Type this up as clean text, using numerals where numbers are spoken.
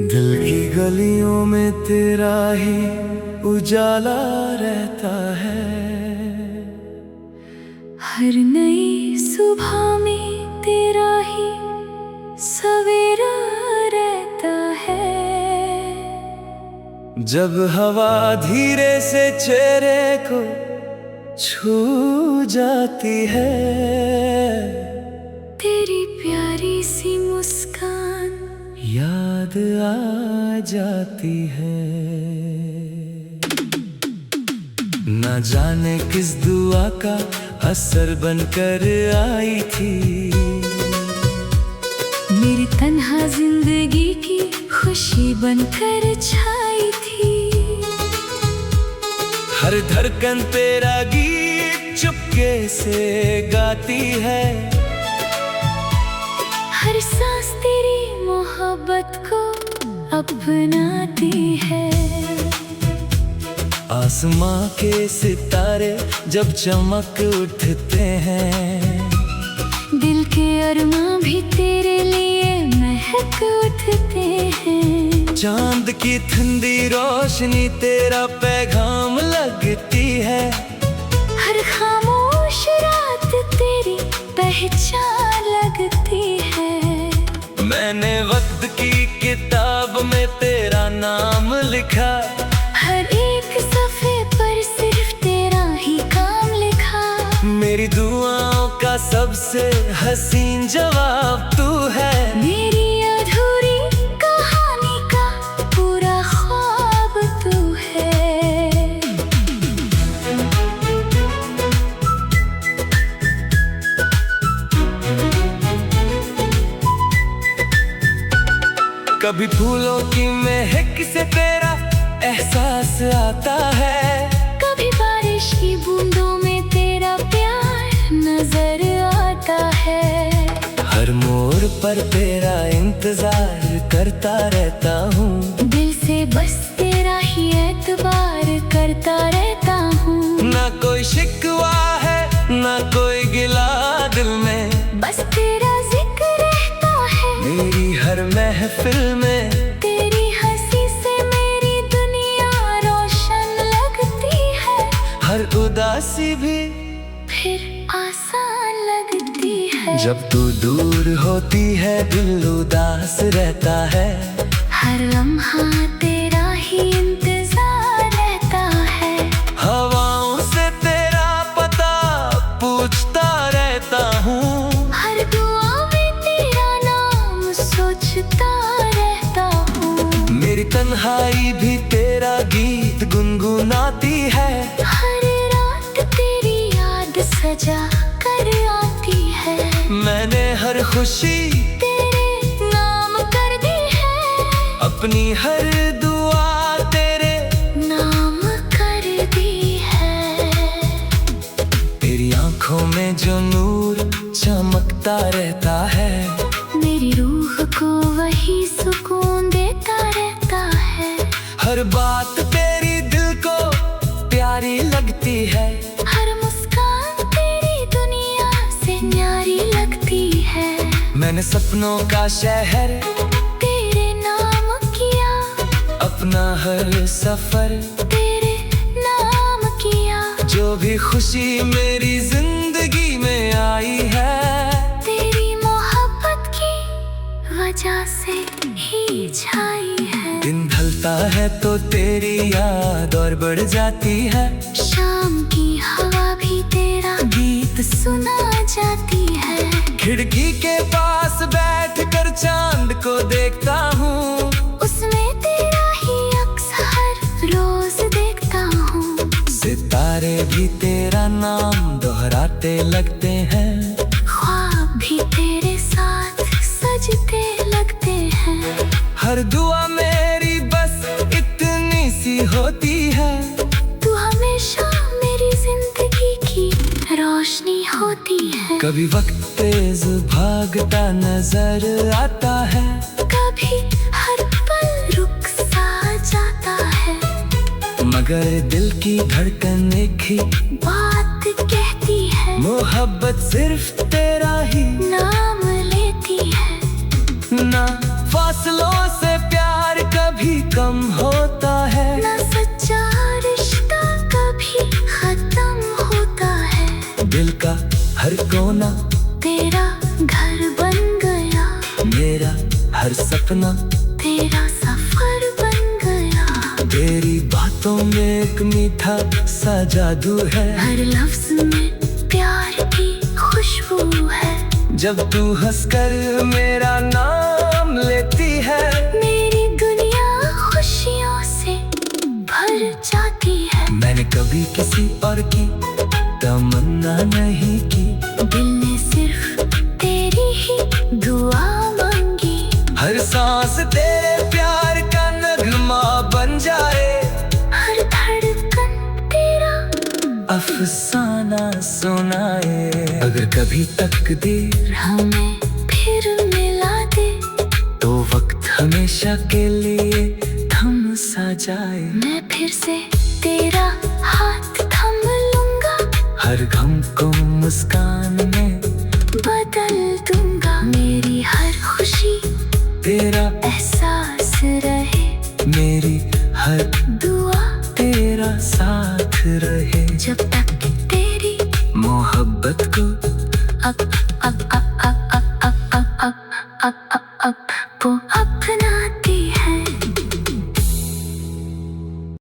दिल की गलियों में तेरा ही उजाला रहता है। हर नई सुबह में तेरा ही सवेरा रहता है। जब हवा धीरे से चेहरे को छू जाती है, तेरी प्यारी सी मुस्कान याद आ जाती है। ना जाने किस दुआ का असर बनकर आई थी, मेरी तन्हा जिंदगी की खुशी बनकर छाई थी। हर धड़कन तेरा गीत चुपके से गाती है, हर सांस तेरी मोहब्बत को अपनाती है। आसमां के सितारे जब चमक उठते हैं, दिल के अरमां भी तेरे लिए महक उठते हैं। चांद की ठंडी रोशनी तेरा पैगाम लगती है, हर खामोश रात तेरी पहचान लगती है। मैंने वक्त की किताब में तेरा नाम लिखा, हर एक सफ़े पर सिर्फ तेरा ही काम लिखा। मेरी दुआओं का सबसे हसीन जवाब तू है, मेरी अधूरी कहानी का पूरा ख्वाब तू है। कभी फूलों की महक से तेरा एहसास आता है, कभी बारिश की बूंदों में तेरा प्यार नजर आता है। हर मोड़ पर तेरा इंतजार करता रहता हूँ, दिल से बस तेरा ही एतबार करता रहता हूँ। ना कोई शिकवा है ना कोई गिला दिल में, बस तेरा जिक्र रहता है मेरी हर महफिल में। तेरी हंसी से मेरी दुनिया रोशन लगती है, हर उदासी भी फिर आसान लगती है। जब तू दूर होती है दिल उदास रहता है, हर लम्हा तेरा ही इंतजार रहता है। हवाओं से तेरा पता पूछता रहता हूँ, हर दुआ में तेरा नाम सोचता रहता हूँ। मेरी तन्हाई भी तेरा गीत गुनगुनाती है, हर रात तेरी याद सजा कर आती है। मैंने हर खुशी तेरे नाम कर दी है, अपनी हर दुआ तेरे नाम कर दी है। तेरी आंखों में जो नूर चमकता रहता है, मेरी रूह को वही सुकून देता रहता है। हर बात तेरी दिल को प्यारी लगती है, हर मुस्कान तेरी दुनिया से न्यारी लगती है। मैंने सपनों का शहर तेरे नाम किया, अपना हर सफर तेरे नाम किया। जो भी खुशी मेरी जिंदगी में आई है, तेरी मोहब्बत की वजह से ही छाई है। दिन ढलता है तो तेरी याद और बढ़ जाती है, शाम की हवा भी तेरा गीत सुना जाती है। खिड़की के पास बैठकर चांद को देखता हूँ, उसमें तेरा ही अक्स हर रोज देखता हूँ। सितारे भी तेरा नाम दोहराते लगते हैं, ख्वाब भी तेरे साथ सजते लगते हैं। हर दुआ मेरी बस इतनी सी होती है, तू हमेशा मेरी जिंदगी की रोशनी होती है। कभी वक्त तेज भागता नजर आता है, कभी हर पल रुक सा जाता है। मगर दिल की धड़कन एक ही बात कहती है, मोहब्बत सिर्फ तेरा ही नाम लेती है। ना फासलों से प्यार खत्म होता है, ना सच्चा रिश्ता कभी खत्म होता है। दिल का हर कोना तेरा घर बन गया, मेरा हर सपना तेरा सफर बन गया। तेरी बातों में एक मीठा सा जादू है, हर लफ्ज में प्यार की खुशबू है। जब तू हंसकर मेरा नाम लेती है, मेरी दुनिया खुशियों से भर जाती है। मैंने कभी किसी और की तमन्ना नहीं की, दिल ने सिर्फ तेरी ही दुआ मांगी। हर सांस तेरे प्यार का नगमा बन जाए, हर धड़कन तेरा अफसाना सुनाए। अगर कभी तकदीर हमें फिर मिला दे, तो वक्त हमेशा के लिए थम सा जाए। मैं फिर से तेरा हाथ थम लूंगा, हर गम को मुस्कान में बदल दूंगा। मेरी हर खुशी तेरा एहसास रहे, मेरी हर दुआ तेरा साथ रहे। जब तक तेरी मोहब्बत को अब